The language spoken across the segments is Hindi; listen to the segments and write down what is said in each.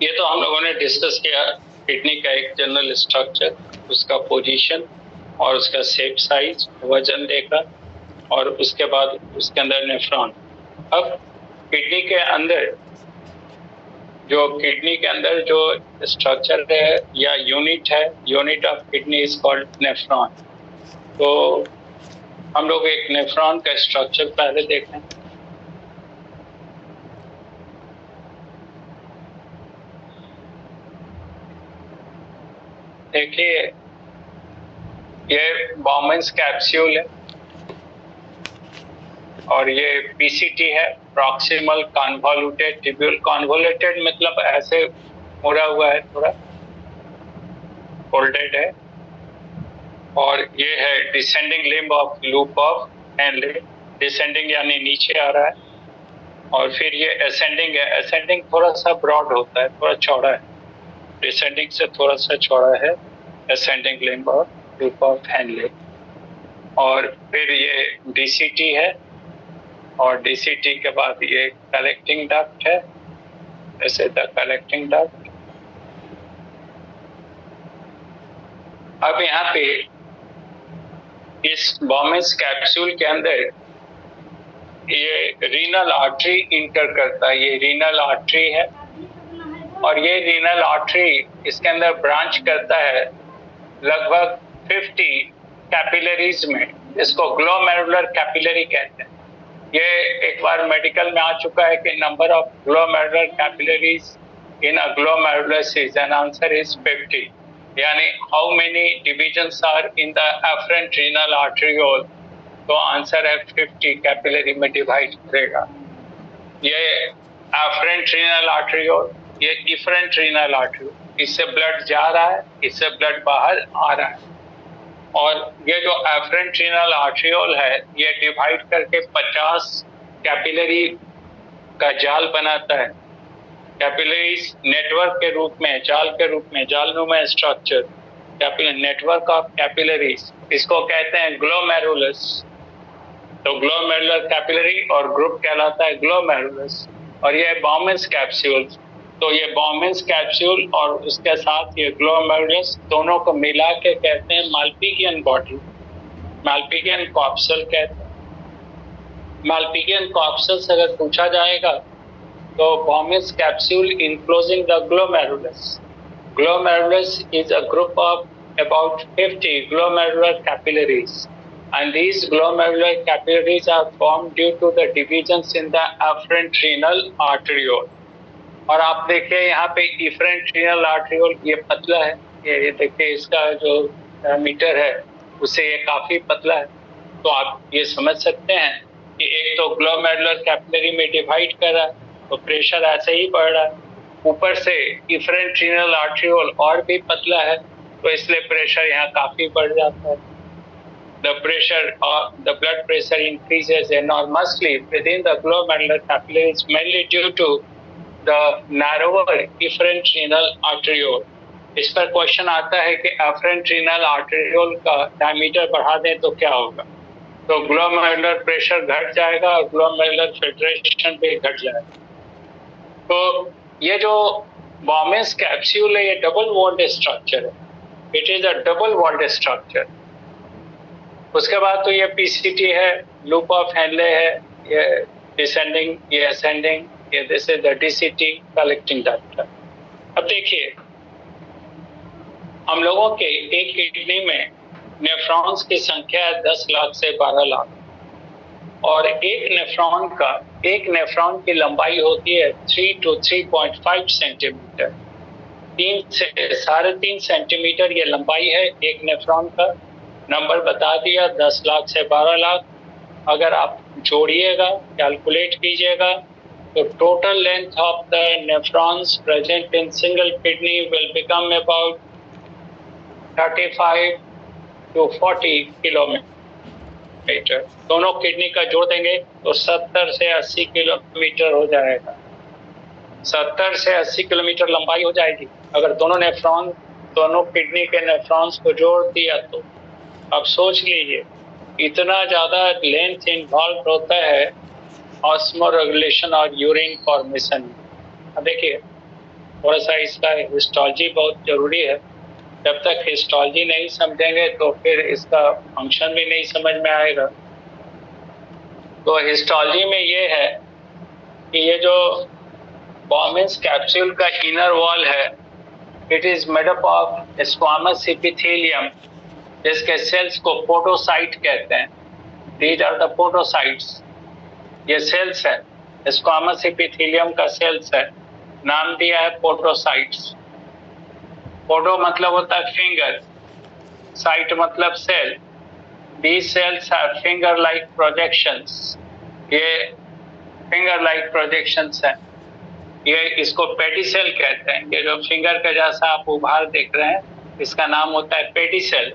ये तो हम लोगों ने डिस्कस किया किडनी का एक जनरल स्ट्रक्चर, उसका पोजीशन और उसका शेप, साइज, वजन देखा और उसके बाद उसके अंदर नेफ्रॉन। अब किडनी के अंदर जो स्ट्रक्चर है या यूनिट है, unit of kidney is called nephron. तो हम लोग एक नेफ्रॉन का स्ट्रक्चर पहले देखें। देखिए, ये बॉमन्स कैप्सूल है और ये पीसीटी है, प्रॉक्सिमल कन्वोल्यूटेड ट्यूब्यूल। कन्वोल्यूटेड मतलब ऐसे मुड़ा हुआ है, थोड़ा फोल्डेड है। और ये है descending limb of loop of Henle. Descending यानी नीचे आ रहा है, और फिर ये असेंडिंग है। असेंडिंग थोड़ा सा ब्रॉड होता है, थोड़ा चौड़ा है। डिसेंडिंग से थोड़ा सा चौड़ा है ascending limb of loop of Henle. और फिर ये डीसीटी है, और डीसीटी के बाद ये कलेक्टिंग डक्ट है, ऐसे द कलेक्टिंग डक्ट। अब यहाँ पे इस बॉमन्स कैप्सूल के अंदर ये रीनल आर्टरी इंटर करता है। ये रीनल आर्टरी है, और ये रीनल आर्टरी इसके अंदर ब्रांच करता है लगभग 50 कैपिलरीज में। इसको ग्लोमेरुलर कैपिलरी कहते हैं। ये एक बार मेडिकल में आ चुका है कि number of glomerular capillaries in a glomerulus is, an answer is 50। यानी how many divisions are in the afferent renal arteriole, तो आंसर है 50 कैपिलरी में डिवाइड करेगा। ये एफरेंट रीनल आर्टरियोल, ये इफरेंट रीनल आर्टरियोल, इससे ब्लड जा रहा है, इससे ब्लड बाहर आ रहा है। और ये जो एफरेंट रीनल आर्टरियोल है, ये डिवाइड करके 50 कैपिलरी का जाल बनाता है। कैपिलरीज नेटवर्क के रूप में, जाल के रूप में, जालनुमा स्ट्रक्चर, नेटवर्क ऑफ कैपिलरीज, इसको कहते हैं ग्लोमेरुलस। तो ग्लोमेरुलर कैपिलरी और ग्रुप कहलाता है ग्लोमेरुलस। और ये बॉमन्स कैप्सूल, तो ये बॉमन्स कैप्सूल और उसके साथ ये ग्लोमेरुलस, दोनों को मिला के कहते हैं मालपिगियन बॉडी, मालपिगियन कॉप्सल कहते हैं। मालपिगियन कॉप्सल से अगर पूछा जाएगा तो Bowman's capsule enclosing the glomerulus. Glomerulus is a group of about 50 glomerular capillaries, and these glomerular capillaries are formed due to the divisions in the afferent renal arteriole. और आप देखिए यहाँ पे efferent renal arteriole ये पतला है, ये देखिए इसका जो मीटर है उससे ये काफी पतला है। तो आप ये समझ सकते हैं कि एक तो glomerular capillary में डिवाइड कर रहा है, तो प्रेशर ऐसे ही बढ़ रहा है। ऊपर से इफरेंट रीनल आर्टरियोल और भी पतला है, तो इसलिए प्रेशर यहाँ काफी बढ़ जाता है। The blood pressure increases enormously within the glomerular capillaries, mainly due to the narrower efferent renal arteriole. इस पर क्वेश्चन आता है कि efferent renal arteriole का डायमीटर बढ़ा दें तो क्या होगा? तो ग्लोमेरुलर प्रेशर घट जाएगा और ग्लोमेरुलर फिल्ट्रेशन भी घट जाएगा। तो ये जो बॉमन्स कैप्सूल है, ये डबल वॉल्ड स्ट्रक्चर है। It is a double walled structure. उसके बाद तो ये पीसीटी है, लूप ऑफ हैनले है, ये डिसेंडिंग, ये असेंडिंग, ये this is the DCT collecting duct. अब देखिए, हम लोगों के एक किडनी में नेफ्रॉन्स की संख्या है 10 लाख से 12 लाख, और एक नेफ्रॉन की लंबाई होती है 3 to 3.5 सेंटीमीटर। 3 से 3.5 सेंटीमीटर ये लंबाई है एक नेफ्रॉन का। नंबर बता दिया, 10 लाख से 12 लाख। अगर आप जोड़िएगा, कैलकुलेट कीजिएगा, तो total length of the nephrons present in single kidney will become about 35 to 40 kilometre. दोनों किडनी का जोड़ देंगे तो 70 से 80 किलोमीटर हो जाएगा। 70 से 80 किलोमीटर लंबाई हो जाएगी अगर दोनों किडनी के नेफ्रॉन्स को जोड़ दिया तो। अब सोच लीजिए, इतना ज्यादा लेंथ इन्वॉल्व होता है ऑस्मो रेगुलेशन और यूरिन फॉर्मेशन। अब देखिए, थोड़ा सा इसका हिस्टोलॉजी बहुत जरूरी है। जब तक हिस्टोलॉजी नहीं समझेंगे तो फिर इसका फंक्शन भी नहीं समझ में आएगा। तो हिस्टोलॉजी में ये है कि ये जो बॉमेंस कैप्सूल का इनर वॉल है, it is made up of squamous epithelium, जिसके सेल्स को पोटोसाइट कहते हैं। These are the podocytes. ये सेल्स है, स्क्वामस एपिथेलियम का सेल्स है, नाम दिया है पोटोसाइट्स। पोटो मतलब होता है फिंगर, साइट मतलब cell. These cells have finger-like projections. ये finger-like projections है। ये इसको पेडिसेल कहते हैं। ये जो फिंगर का जैसा आप उभार देख रहे हैं, इसका नाम होता है पेडिसेल।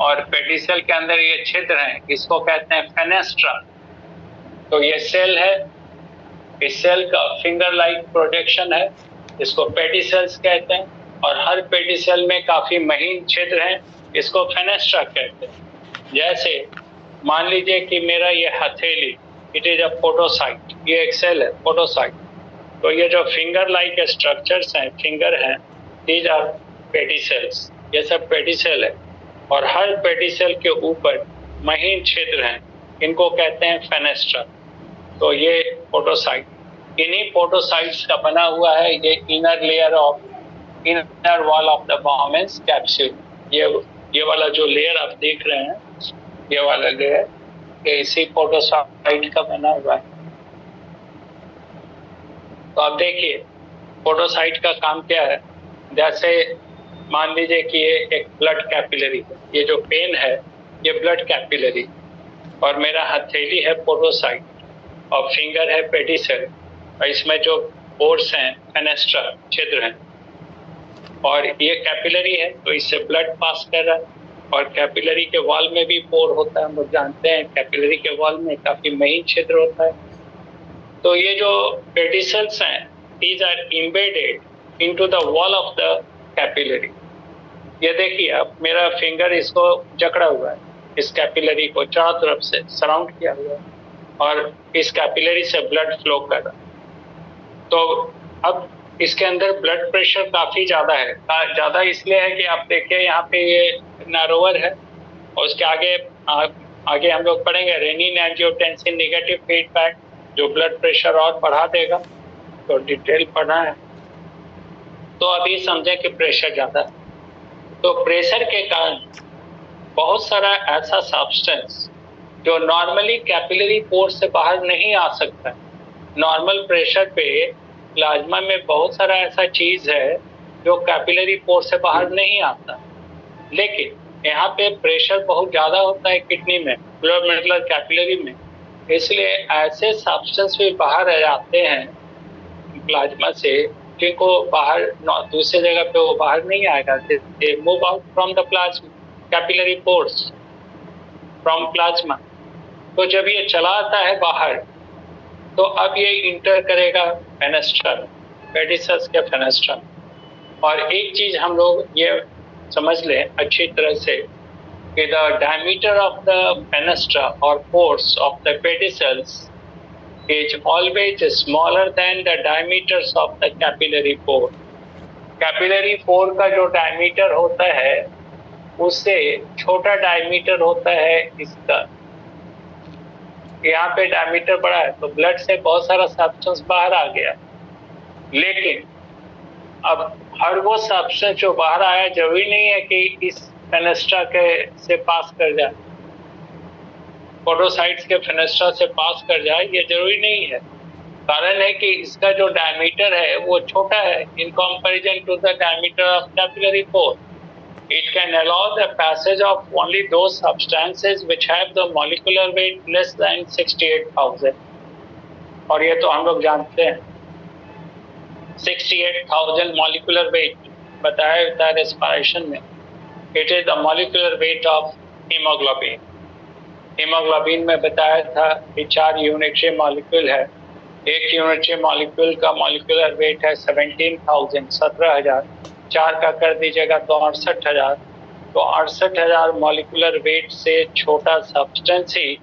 और पेडिसेल के अंदर ये छिद्र हैं, इसको कहते हैं फेनेस्ट्रा। तो ये सेल है, इस सेल का फिंगर लाइक प्रोजेक्शन है, इसको पेडिसेल्स कहते हैं। और हर पेडिसेल में काफी महीन छिद्र हैं, इसको फेनेस्ट्रा कहते हैं। जैसे मान लीजिए कि मेरा ये हथेली, इट इज अ पोटोसाइट, ये एक सेल है पोटोसाइट। तो ये जो फिंगर लाइक स्ट्रक्चर्स हैं, फिंगर हैं, दीज आर पेडिसेल्स। ये सब पेडिसेल है और हर पेडिसेल के ऊपर महीन छिद्र हैं, इनको कहते हैं फेनेस्ट्रा। तो ये पोटोसाइट, इन्हीं पोटोसाइट्स का बना हुआ है ये inner wall of the Bowman's capsule. ये वाला जो लेयर आप देख रहे हैं, ये वाला लेयर, ये इसी पोटोसाइट का बना हुआ है। तो आप देखिए पोटोसाइट का काम क्या है। जैसे मान लीजिए कि ये एक ब्लड कैपिलरी है, ये जो पेन है ये ब्लड कैपिलरी, और मेरा हथेली है पोटोसाइट, और फिंगर है पेडिसेल, और इसमें जो पोर्स हैं फेनेस्ट्रा, छिद्र हैं, और ये कैपिलरी है तो इससे ब्लड पास कर रहा है। और कैपिलरी के वॉल में भी पोर होता है, हम लोग जानते हैं कैपिलरी के वॉल में काफी महीन छिद्र होता है। तो ये जो पेडिसेल्स हैं, these are embedded into the wall of the capillary। ये देखिए आप, मेरा फिंगर इसको जकड़ा हुआ है, इस कैपिलरी को चारों तरफ से सराउंड किया हुआ है, और इस कैपिलरी से ब्लड फ्लो कर रहा है। तो अब इसके अंदर ब्लड प्रेशर काफी ज्यादा है। ज्यादा इसलिए है कि आप देखिए यहाँ पे ये नारोवर है, और उसके आगे हम लोग पढ़ेंगे रेनिन एंजियोटेंसिन नेगेटिव फीडबैक, जो ब्लड प्रेशर और बढ़ा देगा। तो डिटेल पढ़ना है। तो अभी समझें कि प्रेशर ज्यादा है, तो प्रेशर के कारण बहुत सारा ऐसा सब्सटेंस जो नॉर्मली कैपिलरी पोर से बाहर नहीं आ सकता है। नॉर्मल प्रेशर पे प्लाज्मा में बहुत सारा ऐसा चीज है जो कैपिलरी पोर से बाहर नहीं आता, लेकिन यहाँ पे प्रेशर बहुत ज्यादा होता है किडनी में, ब्लड मतलब कैपिलरी में, इसलिए ऐसे सब्सटेंस भी बाहर आ जाते हैं प्लाज्मा से, जिनको बाहर दूसरे जगह पे वो बाहर नहीं आएगा। They move out from the plasma, capillary pores from plasma. तो जब ये चला आता है बाहर, तो अब ये इंटर करेगा फेनेस्ट्रा, पेडिसेल्स के फेनेस्ट्रा। और एक चीज हम लोग ये समझ लें अच्छी तरह से कि the diameter of the fenestra or pores of the pedicels is always smaller than the diameters of the capillary pore। Capillary pore का जो डायमीटर होता है उससे छोटा डायमीटर होता है इसका। यहाँ पे डायमीटर बड़ा है तो ब्लड से बहुत सारा सब्सटेंस बाहर आ गया, लेकिन अब हर वो सब्सटेंस जो बाहर आया जरूरी नहीं है कि इस फेनेस्ट्रा के से पास कर जाए, पोटोसाइट्स के फेनेस्ट्रा से पास कर जाए, ये जरूरी नहीं है। कारण है कि इसका जो डायमीटर है वो छोटा है in comparison to the diameter of capillary pore. It can allow the passage of only those substances which have the molecular weight less than 68,000। और ये तो हम लोग जानते हैं 68,000 मॉलिक्यूलर वेट बताया जाता है रेस्पिरेशन में। It is the molecular weight of haemoglobin. Haemoglobin में बताया था कि 4 यूनिटरी मॉलिक्यूल है। एक यूनिटरी मॉलिक्यूल का मॉलिक्यूलर वेट है 17,000, 17,000। 4 का कर दीजिएगा तो 68,000। तो 68,000 मॉलिक्यूलर वेट से छोटा सब्सटेंस ही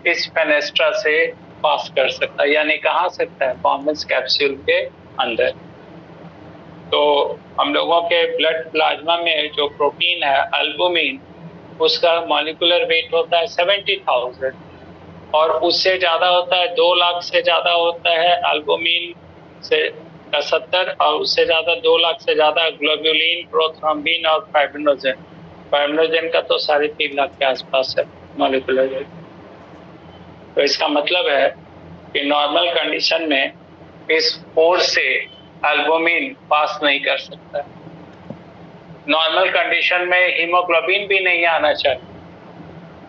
इस फेनेस्ट्रा से पास कर सकता है, यानी कहाँ सकता है, बॉमेंस कैप्सूल के अंदर। तो हम लोगों के ब्लड प्लाज्मा में जो प्रोटीन है एल्बुमिन, उसका मॉलिक्यूलर वेट होता है 70,000 और उससे ज्यादा होता है, 2 लाख से ज्यादा होता है एल्बुमिन से 70 और उससे ज्यादा 2 लाख से ज्यादा ग्लोबुलिन, प्रोथ्रोम्बिन और फाइब्रिनोजन। फाइब्रिनोजन का तो 3.5 लाख के आसपास है मॉलिक्यूलर वेट। तो इसका मतलब है कि नॉर्मल कंडीशन में इस फोर्स से एल्बुमिन पास नहीं कर सकता। नॉर्मल कंडीशन में हीमोग्लोबिन भी नहीं आना चाहिए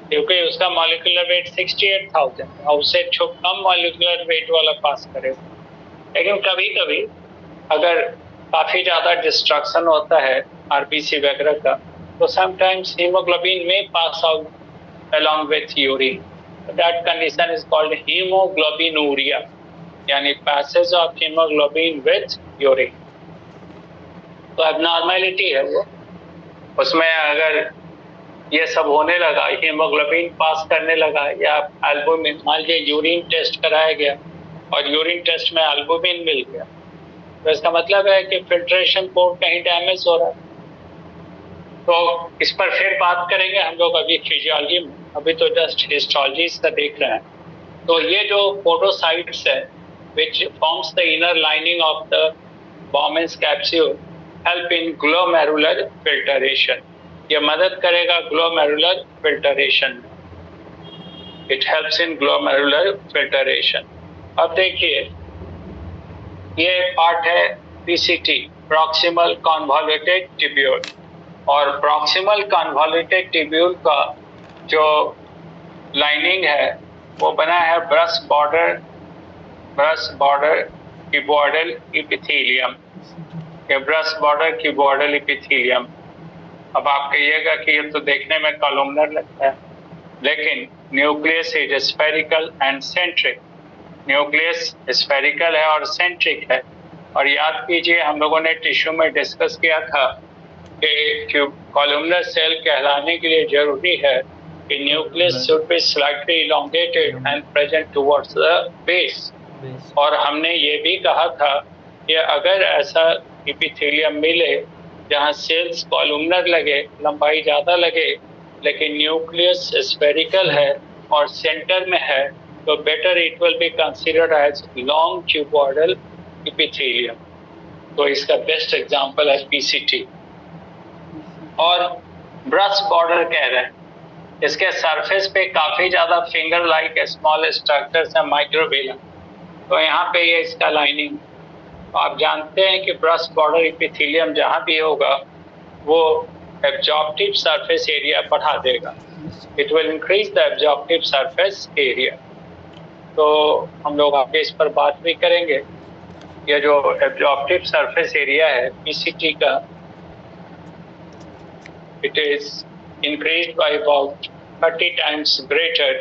क्योंकि उसका मॉलिक्यूलर वेट 68,000 और उससे कम मॉलिक्यूलर वेट वाला पास करेगा। लेकिन कभी कभी अगर काफी ज्यादा डिस्ट्रक्शन होता है आरबीसी वगैरह का, तो समटाइम्स हीमोग्लोबिन में pass out along with urine. That condition is called hemoglobinuria, यानी passage of hemoglobin with urine. तो abnormality है वो, उसमें अगर ये सब होने लगा, हीमोग्लोबिन पास करने लगा या एल्बुमिन, मान लीजिए यूरिन टेस्ट कराया गया और यूरिन टेस्ट में एल्बुमिन मिल गया, तो इसका मतलब है कि फिल्ट्रेशन पोर्ट कहीं डैमेज हो रहा है। तो इस पर फिर बात करेंगे हम लोग अभी फिजियोलॉजी में, अभी तो जस्ट हिस्टोलॉजी का देख रहे हैं। तो ये जो पोडोसाइट्स है which forms the inner lining of the Bowman's capsule help in glomerular filtration. ये मदद करेगा glomerular filtration में. It helps in glomerular filtration. अब देखिए ये पार्ट है PCT, proximal convoluted tubule, और proximal convoluted tubule का जो लाइनिंग है वो बना है brush border cuboidal epithelium, brush border cuboidal epithelium. अब आप कहिएगा कि ये तो देखने में कॉलमनर लगता है, लेकिन nucleus is spherical and centric. Nucleus spherical है और सेंट्रिक है। और याद कीजिए हम लोगों ने टिश्यू में डिस्कस किया था कि कॉलमनर सेल कहलाने के लिए जरूरी है कि nucleus should be slightly elongated and present towards the base. और हमने ये भी कहा था कि अगर ऐसा इपिथेलियम मिले जहां सेल्स कॉलमनर लगे, लंबाई ज्यादा लगे, लेकिन न्यूक्लियस स्फेरिकल है और सेंटर में है, तो better it will be considered as long cuboidal epithelium. तो इसका बेस्ट एग्जांपल है पीसीटी। और ब्रश बॉर्डर कह रहे हैं, इसके सरफेस पे काफी ज्यादा फिंगर लाइक स्मॉल स्ट्रक्चर्स है माइक्रोवेला। तो यहाँ पे ये इसका लाइनिंग, तो आप जानते हैं कि ब्रश बॉर्डर इपिथेलियम जहाँ भी होगा वो एब्जॉर्प्टिव सरफेस एरिया बढ़ा देगा। It will increase the absorptive surface area. तो हम लोग आगे इस पर बात भी करेंगे। ये जो एब्जॉर्प्टिव सरफेस एरिया है पीसीटी का, it is increased by about 30 times greater।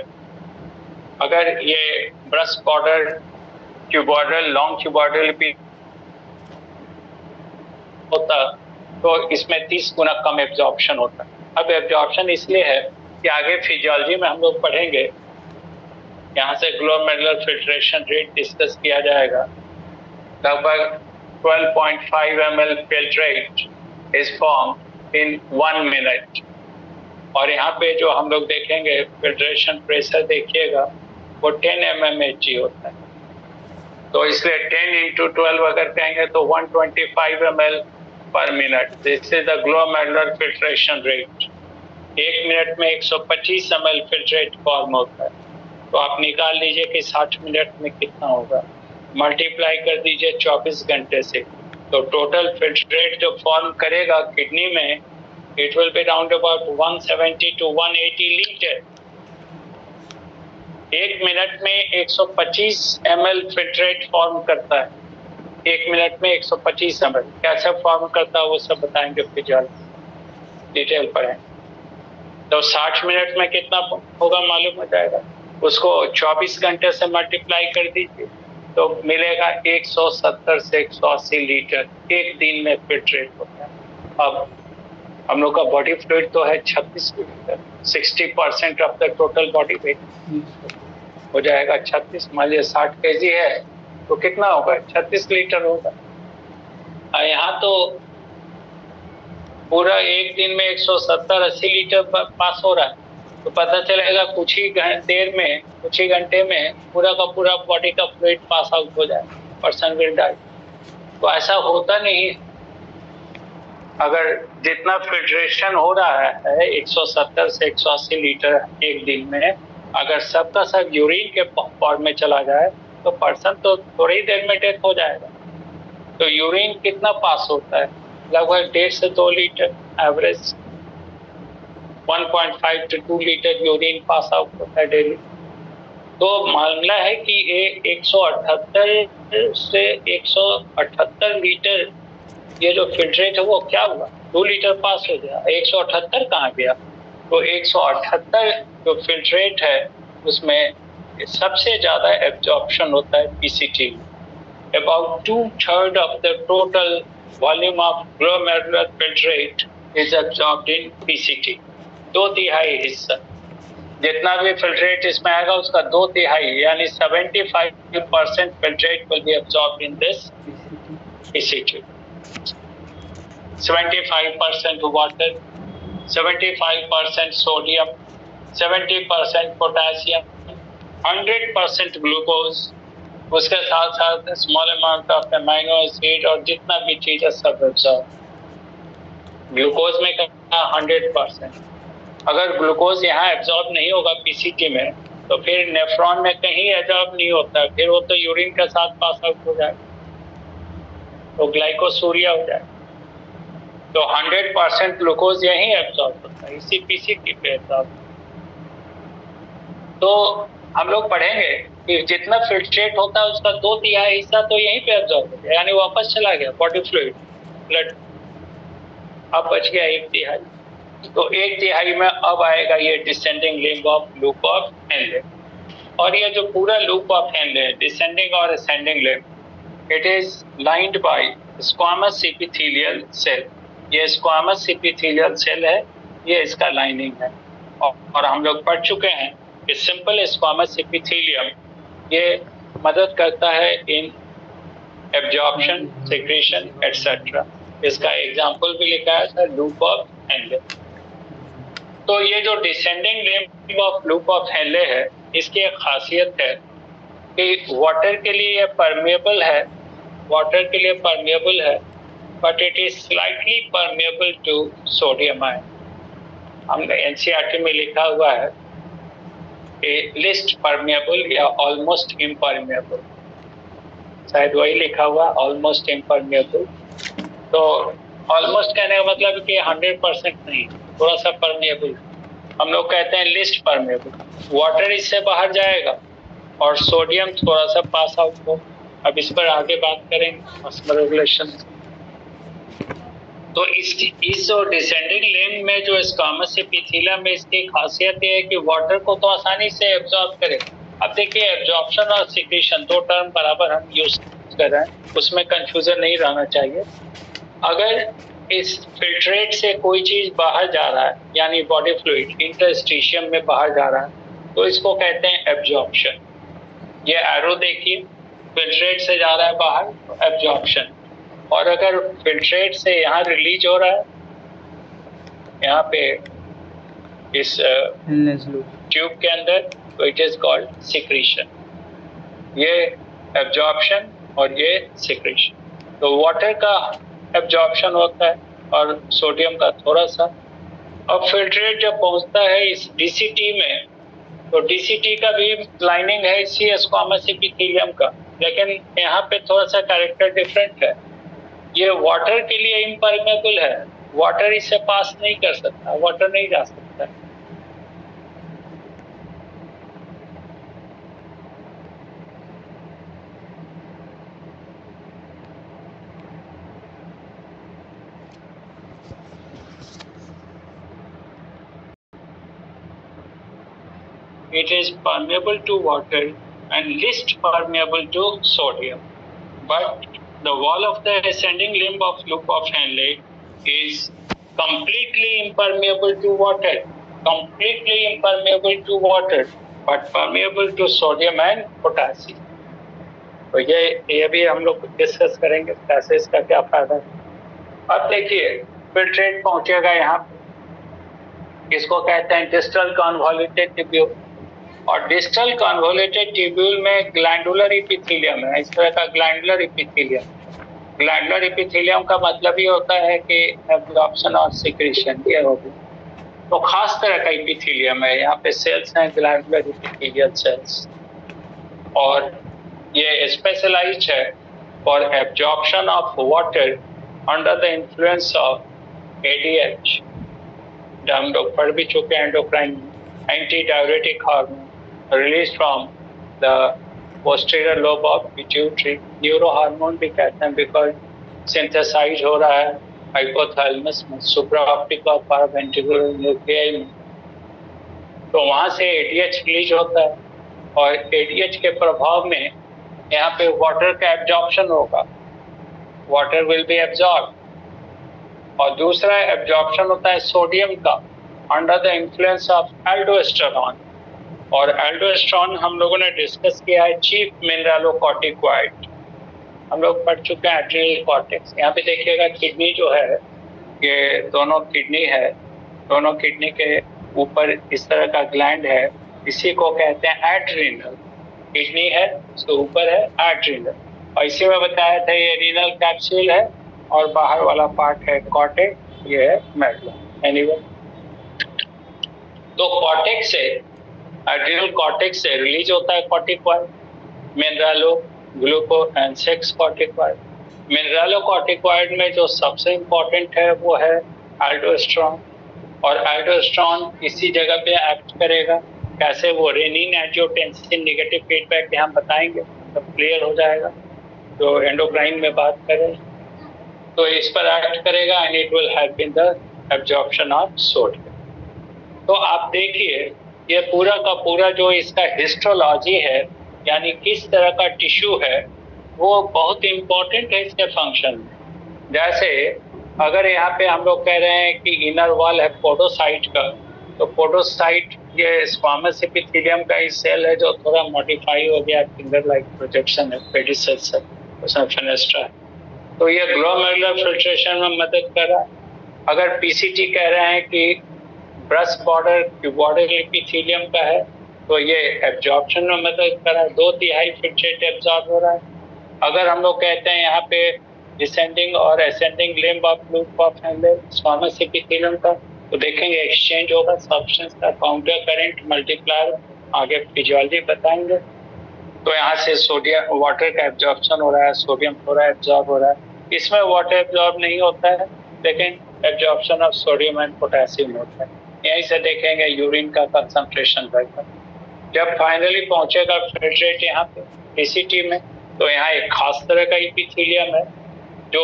अगर ये brush border cuboidal, long cuboidal भी होता तो इसमें 30 गुना कम एब्जॉर्प्शन होता। अब एब्जॉर्प्शन इसलिए है कि आगे फिजियोलॉजी में हम लोग पढ़ेंगे, यहाँ से ग्लोमेरुलर फिल्ट्रेशन रेट डिस्कस किया जाएगा। लगभग 12.5 ml filtrate is form in 1 minute. और यहाँ पे जो हम लोग देखेंगे फिल्ट्रेशन प्रेशर देखिएगा वो 10 mmHg होता है। तो इसलिए 10 into 12 अगर कहेंगे तो 125 ml पर minute. This is the glomerular filtration rate. 1 minute में 125 ml फिल्ट्रेट फॉर्म होता है। तो आप निकाल लीजिए कि 60 मिनट में कितना होगा, मल्टीप्लाई कर दीजिए 24 घंटे से, तो टोटल फिल्ट्रेट जो फॉर्म करेगा किडनी में, it will be round about 170 to 180 litre. 1 minute में 125 ml फिल्ट्रेट फॉर्म करता है। 1 मिनट में 125 ml कैसे फॉर्म करता है वो सब बताएंगे फिजियोलॉजी डिटेल पढ़ें। तो 60 मिनट में कितना होगा मालूम हो जाएगा, उसको 24 घंटे से मल्टीप्लाई कर दीजिए तो मिलेगा 170 से 180 लीटर एक दिन में फिल्ट्रेट होता है। अब हम लोग का बॉडी फ्लूइड तो है 36 litre, 60% of the total body weight हो जाएगा 36। मान लीजिए 60 kg है तो कितना होगा, 36 लीटर होगा। यहाँ तो पूरा एक दिन में 170-80 लीटर पास हो रहा है, तो पता चलेगा कुछ ही देर में, कुछ ही घंटे में पूरा का पूरा बॉडी का फ्लूइड पास आउट हो जाए, पर्सन विल डाई। तो ऐसा होता नहीं है। अगर जितना फिल्ट्रेशन हो रहा है 170 से 180 लीटर एक दिन में, अगर सबका सब यूरिन के फॉर्म में चला जाए तो पर्सन तो थोड़ी देर में डेथ हो जाएगा। तो यूरिन कितना पास होता है? लगभग 1.5 से 2 litre, average 1.5 to 2 litre urine pass out होता है डेली। तो मामला है कि ये 178 से 178 लीटर ये जो फिल्ट्रेट है वो क्या हुआ, 2 लीटर पास हो गया, 178 कहाँ गया? तो 178 जो फिल्ट्रेट है उसमें सबसे ज्यादा एब्जॉर्प्शन होता है PCT. About 2/3 of the total volume of glomerular filtrate is absorbed in PCT. 2/3 हिस्सा जितना भी फिल्ट्रेट इसमें आएगा उसका 2/3 यानी 75% filtrate will be absorbed in this PCT. 75% water, 75% sodium, 70% potassium, 100% glucose, उसके साथ साथ small amount of amino acid और जितना भी चीज है सब एब्जॉर्ब। ग्लूकोज में कहा 100%। अगर ग्लूकोज यहाँ एब्जॉर्ब नहीं होगा पीसीटी में तो फिर नेफ्रॉन में कहीं एब्जॉर्ब नहीं होता, फिर वो तो यूरिन के साथ पास आउट हो जाएगा, तो ग्लाइकोसूरिया हो जाएगा। तो 100% ग्लूकोज यहीं एब्जॉर्ब होता है, इसी पीसीटी पे एब्जॉर्ब। तो हम लोग पढ़ेंगे कि जितना फिल्ट्रेट होता है उसका 2/3 हिस्सा तो यहीं पे एब्जॉर्ब हो गया, यानी वापस चला गया बॉडी फ्लूइड, ब्लड। अब बच गया 1/3। तो 1/3 में अब आएगा ये descending limb of loop of Henle. और ये जो पूरा लूप ऑफ हेनले, डिसेंडिंग और ascending limb, it is lined by squamous epithelial cell. ये स्क्वामस एपिथेलियल सेल है, ये इसका लाइनिंग है। और हम लोग पढ़ चुके हैं कि सिंपल स्क्वामस एपिथेलियम ये मदद करता है इन एब्जॉर्प्शन, सेक्रेशन एटसेट्रा। इसका एग्जाम्पल भी लिखा है था लूप ऑफ हेनले। तो ये जो descending limb of loop of Henley है, इसकी एक खासियत है कि वाटर के लिए ये परमेबल है, वाटर के लिए परमेबल है, but it is slightly permeable to sodium ion. हमने एनसीईआरटी में लिखा हुआ है लिस्ट परमेबल या ऑलमोस्ट इम्परमेबल, शायद वही लिखा हुआ ऑलमोस्ट इम्परमेबल। तो ऑलमोस्ट कहने का मतलब कि 100% नहीं, थोड़ा सा परमेबल। हम लोग कहते हैं लिस्ट परमेबल, वाटर इससे बाहर जाएगा और सोडियम थोड़ा सा पास आउट हो। अब इस पर आगे बात करेंगे ऑस्मोरेगुलेशन। तो इस जो डिसेंडिंग लिम्ब में जो स्क्वामस एपिथेलियम में इसकी खासियत ये है कि वाटर को तो आसानी से एब्जॉर्ब करे। अब देखिए एब्जॉर्प्शन और सिक्रीशन दो टर्म बराबर हम यूज कर रहे हैं, उसमें कंफ्यूजन नहीं रहना चाहिए। अगर इस फिल्ट्रेट से कोई चीज बाहर जा रहा है यानी बॉडी फ्लूइड इंटरस्टिशियम में बाहर जा रहा है तो इसको कहते हैं एब्जॉर्प्शन। ये एरो देखिए, फिल्ट्रेट से जा रहा है बाहर तो एब्जॉर्प्शन। और अगर फिल्ट्रेट से यहाँ रिलीज हो रहा है, यहाँ पे इस ट्यूब के अंदर, तो इट इज कॉल्ड सिक्रीशन। ये एब्जॉर्प्शन और ये सिक्रीशन। तो वाटर का एब्जॉर्प्शन होता है और सोडियम का थोड़ा सा। अब फिल्ट्रेट जब पहुंचता है इस डीसीटी में, तो डीसीटी का भी लाइनिंग है इसी स्क्वामस एपिथेलियम का, लेकिन यहाँ पे थोड़ा सा कैरेक्टर डिफरेंट है। ये वाटर के लिए इम्परमेबल है, वाटर इसे पास नहीं कर सकता, वाटर नहीं जा सकता। It is permeable to water and least permeable to sodium, but the wall of the ascending limb of loop of Henle is completely impermeable to water, completely impermeable to water, but permeable to sodium and potassium। तो ये भी हम लोग डिस्कस करेंगे कैसे इसका क्या फायदा है। अब देखिए फिल्ट्रेट पहुंचेगा यहाँ पे, इसको कहते हैं डिस्टल कन्वोल्यूटेड ट्यूब्यूल। और डिस्टल कन्वोल्यूटेड ट्यूब्यूल में ग्लैंडुलर एपिथेलियम है, इस तरह का ग्लैंडुलर एपिथेलियम। ग्लैंडुलर एपिथेलियम का मतलब ये होता है कि एब्जॉर्प्शन और सिक्रीशन, ये हो गया। तो खास तरह का एपिथेलियम है, यहाँ पे सेल्स हैं ग्लैंडुलर एपिथेलियल सेल्स, और ये स्पेशलाइज्ड है for absorption of water under the influence of ADH। हम लोग पढ़ भी चुके हैं endocrine anti diuretic hormone release from the posterior lobe of pituitary. Neuro hormone भी कहते हैं बिकॉज सिंथेसाइज हो रहा है हाइपोथैलेमस में, सुप्राऑप्टिक और पारावेंट्रिकुलर न्यूक्लियाई में। तो वहां से ADH रिलीज होता है, और ADH के प्रभाव में यहाँ पे वाटर का एब्जॉर्प्शन होगा, वाटर विल बी एब्जॉर्ब। और दूसरा एब्जॉर्प्शन होता है सोडियम का under the influence of aldosterone. और एल्डोस्टेरॉन हम लोगों ने डिस्कस किया है चीफ मिनरलोकॉर्टिकॉइड, हम लोग पढ़ चुके हैं एड्रिनल कॉर्टेक्स। यहाँ पे देखिएगा किडनी जो है, ये दोनों किडनी है, दोनों किडनी के ऊपर इस तरह का ग्लैंड है, इसी को कहते हैं एड्रिनल। किडनी है, उसके ऊपर है एड्रिनल, और इसी में बताया था ये रीनल कैप्सूल है, और बाहर वाला पार्ट है कॉर्टेक्स, ये है मेडुला। एनीवे, तो कॉर्टेक्स से, एड्रिनल कॉर्टेक्स से रिलीज होता है corticoid, mineralo gluco and 6 corticoid. Mineralocorticoid में जो सबसे इम्पोर्टेंट है वो है एल्डोस्टेरॉन, और एल्डोस्टेरॉन इसी जगह पे एक्ट करेगा। कैसे? वो रेनिन एंजियोटेंसिन नेगेटिव फीडबैक यहाँ बताएंगे, सब क्लियर हो जाएगा। तो एंडोक्राइन में बात करें तो इस पर एक्ट करेगा and it will help in the absorption of sodium. तो आप देखिए ये पूरा का पूरा जो इसका हिस्टोलॉजी है, यानी किस तरह का टिश्यू है, वो बहुत इम्पोर्टेंट है इसके फंक्शन में। जैसे अगर यहाँ पे हम लोग कह रहे हैं कि इनर वॉल है पोडोसाइट का, तो पोडोसाइट ये स्क्वामस एपिथेलियम का ही सेल है जो थोड़ा मॉडिफाई हो गया, फिंगर लाइक प्रोजेक्शन है, पेडिसेल्स है, उसमें फेनेस्ट्रा है, तो ये ग्लोमेरुलर फिल्ट्रेशन में मदद कर रहा है। अगर पीसीटी कह रहे हैं कि ब्रेस्ट बॉर्डर क्यूबॉइडल एपिथेलियम का है, तो ये एब्जॉर्प्शन में मदद कर रहा है, 2/3 फिल्ट्रेट एब्जॉर्ब हो रहा है। अगर हम लोग कहते हैं यहाँ पे डिसेंडिंग और ascending limb of loop of squamous epithelium का, तो देखेंगे एक्सचेंज होगा सब्सटेंस का, काउंटर करंट मल्टीप्लायर, आगे फिजियोलॉजी बताएंगे। तो यहाँ से सोडियम वाटर का एब्जॉर्प्शन हो रहा है, सोडियम थोड़ा एब्जॉर्ब हो रहा है। इसमें वाटर एब्जॉर्ब नहीं होता है, लेकिन absorption of sodium and potassium होता है। यहीं से देखेंगे यूरिन का कंसंट्रेशन रहेगा। जब फाइनली पहुंचेगा फिल्ट्रेट यहाँ पे पीसीटी में, तो यहाँ एक खास तरह का एपिथेलियम है जो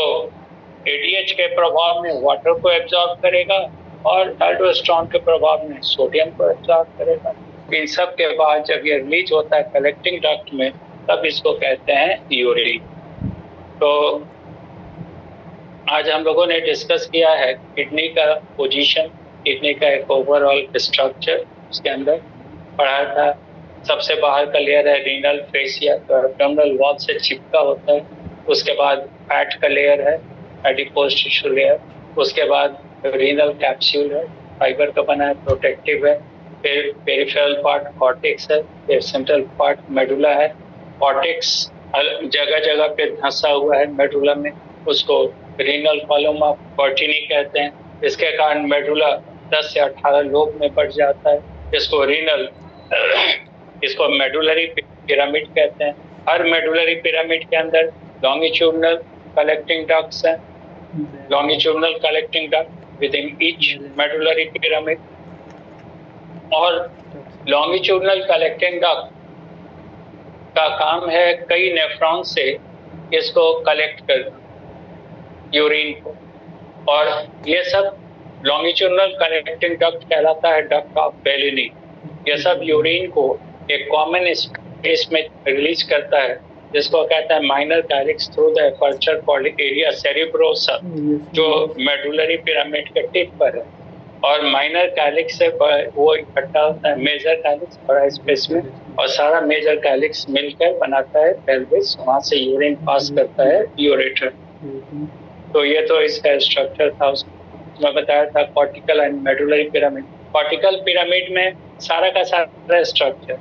ADH के प्रभाव में वाटर को एब्जॉर्ब करेगा और एल्डोस्टेरॉन के प्रभाव में सोडियम को एब्जॉर्ब करेगा। इन सब के बाद जब ये रिलीज होता है कलेक्टिंग डक्ट में, तब इसको कहते हैं यूरिन। तो आज हम लोगों ने डिस्कस किया है किडनी का पोजीशन, किडनी का एक ओवरऑल स्ट्रक्चर, उसके अंदर पढ़ा था। सबसे बाहर का लेयर है रीनल फेसिया, तो एब्डोमिनल वॉल से चिपका होता है। उसके बाद फैट का लेयर है, एडिपोज टिश्यू लेयर। उसके बाद रीनल कैप्सूल है, फाइबर का बना है, प्रोटेक्टिव है। फिर पेरिफेरल पार्ट कॉर्टेक्स है, फिर सेंट्रल पार्ट मेडुला है। कॉर्टेक्स जगह जगह पे धंसा हुआ है मेडुला में, उसको रीनल कॉलम ऑफ पर्टिनी कहते हैं। इसके कारण मेडुला 10 से 18 लोब में बढ़ जाता है, इसको रीनल इसको मेडुलरी पिरामिड कहते हैं। हर मेडुलरी पिरामिड के अंदर लॉन्गिट्यूडनल कलेक्टिंग डक्ट्स हैं, longitudinal collecting duct with in each medullary pyramid. और लॉन्गिट्यूडनल कलेक्टिंग डक्ट का काम है कई नेफ्रॉन से इसको कलेक्ट करना, यूरिन को। और ये सब लॉन्गिट्यूडनल कलेक्टिंग डक्ट कहलाता है डक्ट ऑफ बेलिनी। ये सब यूरिन को एक कॉमन स्पेस में रिलीज करता है, जिसको कहता है minor calyx through the aperture called area cribrosa, जो मेडुलरी पिरामिड के टिप पर है। और माइनर कैलिक्स से वो इकट्ठा होता है मेजर कैलिक्स बड़ा स्पेस में, और सारा मेजर कैलिक्स मिलकर बनाता है पेल्विस, वहां से यूरिन पास करता है यूरेटर। तो ये तो इसका स्ट्रक्चर था, उसमें बताया था cortical and medullary pyramid. Cortical pyramid में सारा का सारा स्ट्रक्चर,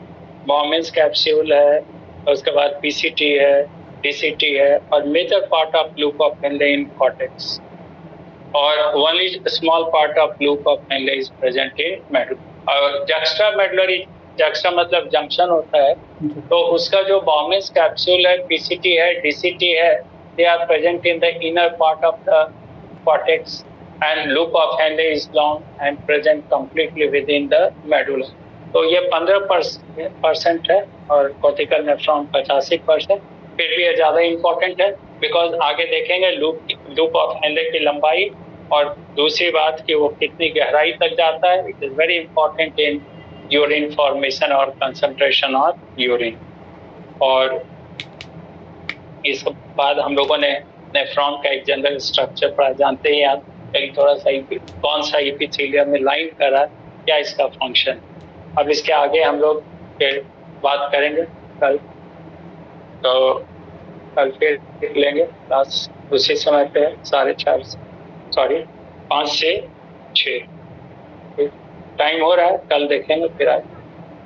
बॉमेंस कैप्सूल है, उसके बाद पीसीटी है, डीसीटी है, और major part of loop of Henle in cortex, और only small part of loop of Henle is present in medulla. और जक्स्ट्रा मेडुलरी, जक्स्ट्रा मतलब जंक्शन होता है, तो उसका जो बॉमेंस कैप्सूल है, पीसीटी है, डीसीटी है, they are present in the inner part of the cortex, and loop of Henle is long and present completely within the medulla. तो ये 15% है और कॉर्टिकल नेफ्रॉन 85%। फिर भी ये ज्यादा इंपॉर्टेंट है बिकॉज आगे देखेंगे लूप ऑफ हेनले की लंबाई, और दूसरी बात कि वो कितनी गहराई तक जाता है। It is very important in urine formation और कंसंट्रेशन ऑफ यूरिन। और इसके बाद हम लोगों ने नेफ्रॉन का एक जनरल स्ट्रक्चर पढ़ा। जानते ही आप थोड़ा सा कौन सा एपिथेलियम में लाइन कर रहा है, क्या इसका फंक्शन। अब इसके आगे हम लोग फिर बात करेंगे कल, तो कल फिर लेंगे क्लास उसी समय पे 4:30, सॉरी 5 से 6 टाइम हो रहा है। कल देखेंगे फिर आज।